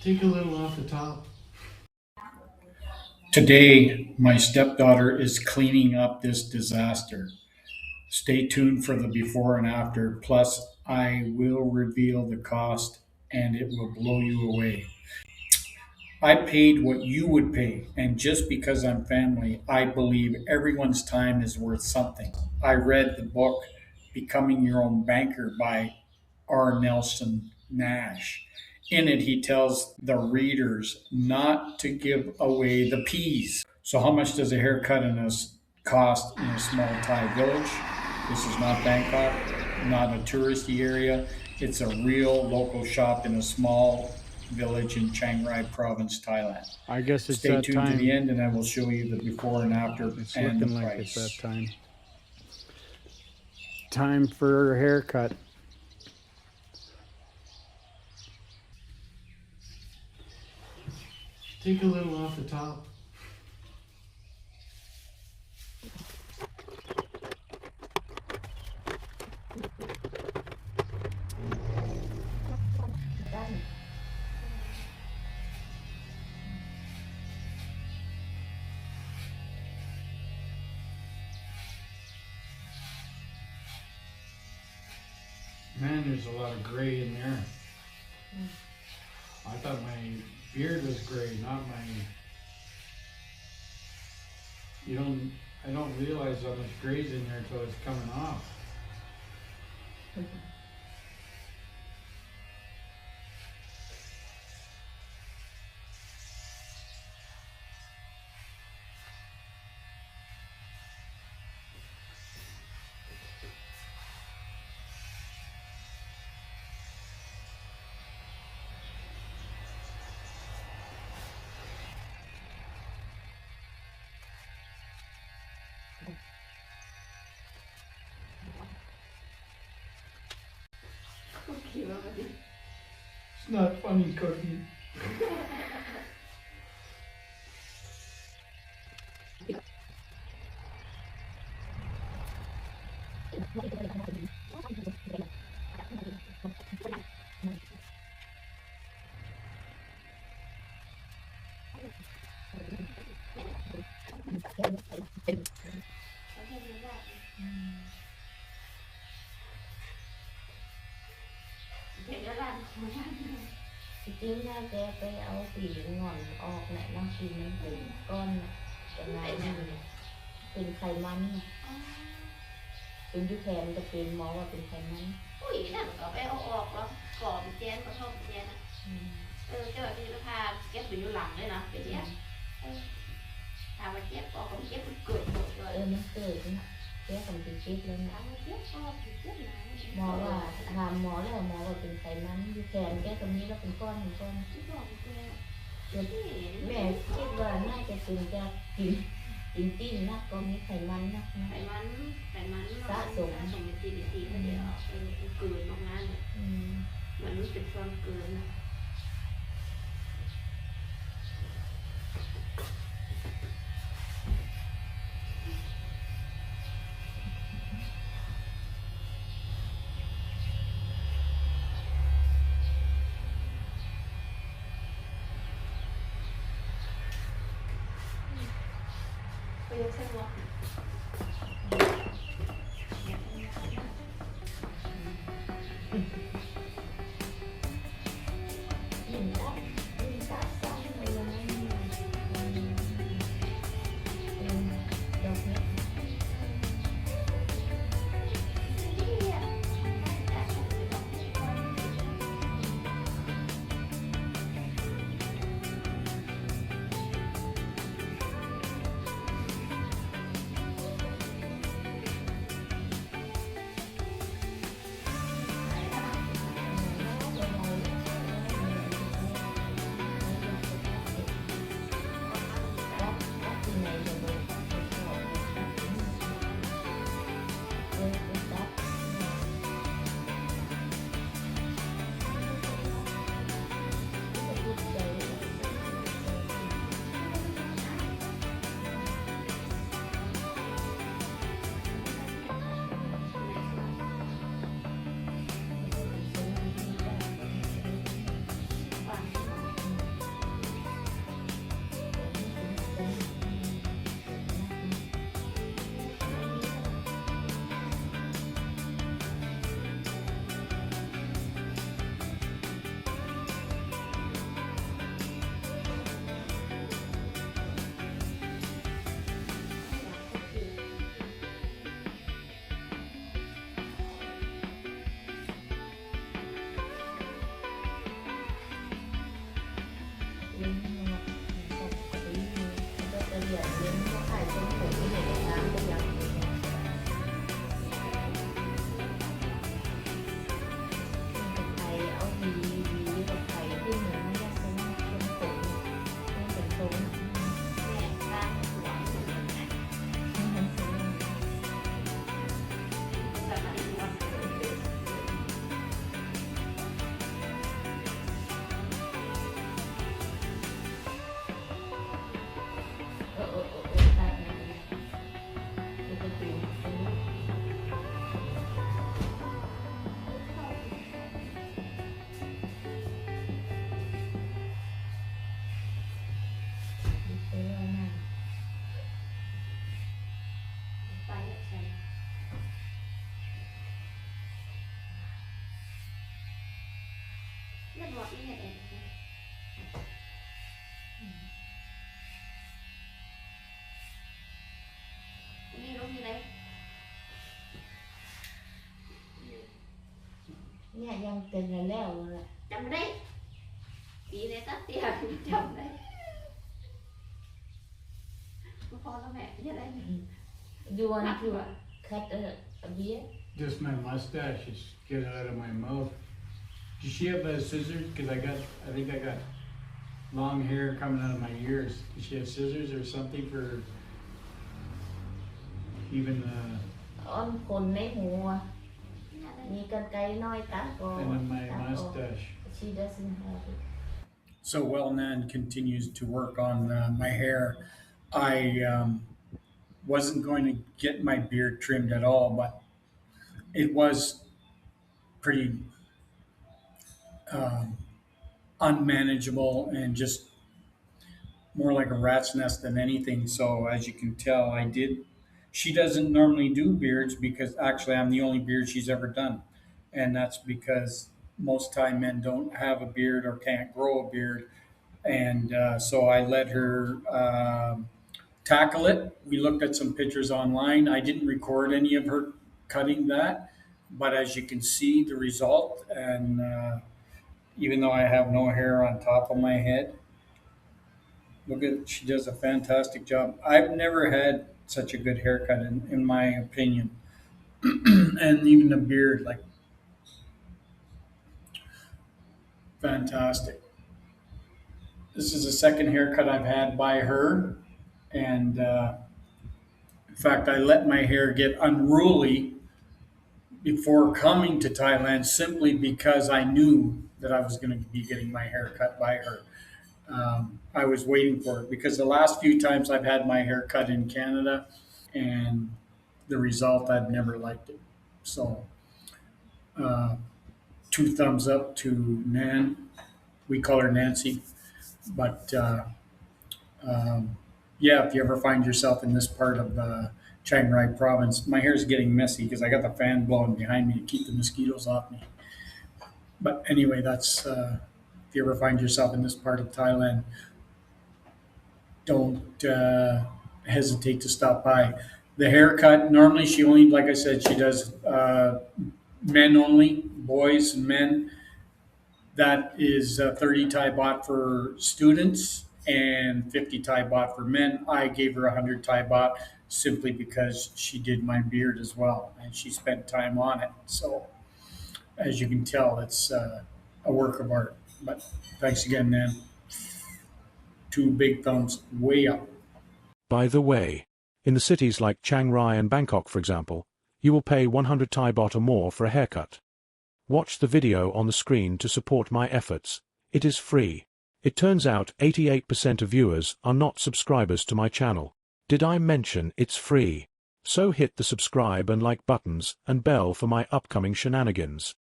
Take a little off the top. Today, my stepdaughter is cleaning up this disaster. Stay tuned for the before and after. Plus, I will reveal the cost and it will blow you away. I paid what you would pay, and just because I'm family, I believe everyone's time is worth something. I read the book Becoming Your Own Banker by R. Nelson Nash. In it, he tells the readers not to give away the peas. So, how much does a haircut cost in a small Thai village? This is not Bangkok, not a touristy area. It's a real local shop in a small village in Chiang Rai province, Thailand. I guess it's Stay that tuned to the time. end and I will show you the before and after It's and the looking like it's that price. time. Time for a haircut. Take a little off the top. Man, there's a lot of gray in there. I thought my beard was gray, not my. I don't realize how much gray's in there until it's coming off. It's not funny, Cookie. Chứ ra cái áo tỉ ngọn ọt này nó chỉ nên từ con cái nàyเป็นไขมันเป็นยูแคนจะเป็นหมอว่าเป็นไขมัน ผู้หญิงนั่นก็ไปเอาออกแล้วก่อเป็นแจนก็ชอบเป็นแจนนะเจ้าที่ราคาเก็บอยู่หลังเลยนะเป็นแจนถามว่าเจ็บก็ของเจ็บมันเกิดหมดเลย มันเกิดนะแค่ผมเป็นชิดแล้วนะ ถามว่าเจ็บก็เจ็บไหน หมอว่าถามหมอแล้วหมอว่าเป็นไขมันยูแคนแค่ตรงนี้แล้วเป็นก้อนเป็นก้อน ที่บอกแก แม่คิดว่าน่าจะเป็นจะกินติ้นนะก็มีไขมันนะ ไขมันสะสมเป็นทีทีเดียวเกินมากนั้นเลยมันรู้สึกความเกินนะไปยกเส้นวะ อยากเลี้ยงก็ขายเป็นผมที่ไหนในน้ำก็ยังไทยเอาดีกับไทยที่เหมือนไม่ได้เป็นผมไม่เป็นทรง แม่บ้านหัวแบบนั้นหัว ได้นะดูกระตุ้นซื้อแล้วนะ ไปใช่เลือดหมดนี่เองนี่รู้ที่ไหน เนี่ยยังเป็นแล้วเลย จำได้ปีในตัดเตียจำได้พ่อแล้วแม่ยังไง You want to cut a beard? Just my mustache is getting out of my mouth. Does she have scissors? Because I think I got long hair coming out of my ears. Does she have scissors or something for even อ้อนคนในหัวมีกรรไกรน้อยตัดก็ and then my mustache? She doesn't have it. So while Nan continues to work on my hair, I wasn't going to get my beard trimmed at all, but it was pretty unmanageable and just more like a rat's nest than anything. So as you can tell, I did. She doesn't normally do beards because actually I'm the only beard she's ever done, and that's because most Thai men don't have a beard or can't grow a beard, and so I let her tackle it. We looked at some pictures online. I didn't record any of her cutting that, but as you can see the result, and even though I have no hair on top of my head, look at, she does a fantastic job. I've never had such a good haircut in my opinion. And even the beard, like, fantastic. This is the second haircut I've had by her, and in fact, I let my hair get unruly before coming to Thailand simply because I knew that I was going to be getting my hair cut by her. I was waiting for it because the last few times I've had my hair cut in Canada, and the result, I've never liked it. So, 2 thumbs up to Nan. We call her Nancy. But yeah, if you ever find yourself in this part of Chiang Rai province, my hair is getting messy because I got the fan blowing behind me to keep the mosquitoes off me. But anyway, that's if you ever find yourself in this part of Thailand, don't hesitate to stop by. The haircut, normally she only, like I said, she does men only, boys and men. That is 30 Thai baht for students and 50 Thai baht for men. I gave her 100 Thai baht simply because she did my beard as well, and she spent time on it. So, as you can tell, it's a work of art. But thanks again, Nan. 2 big thumbs way up. By the way, in the cities like Chiang Rai and Bangkok, for example, you will pay 100 Thai baht or more for a haircut. Watch the video on the screen to support my efforts. It is free. It turns out 88% of viewers are not subscribers to my channel. Did I mention it's free? So hit the subscribe and like buttons and bell for my upcoming shenanigans.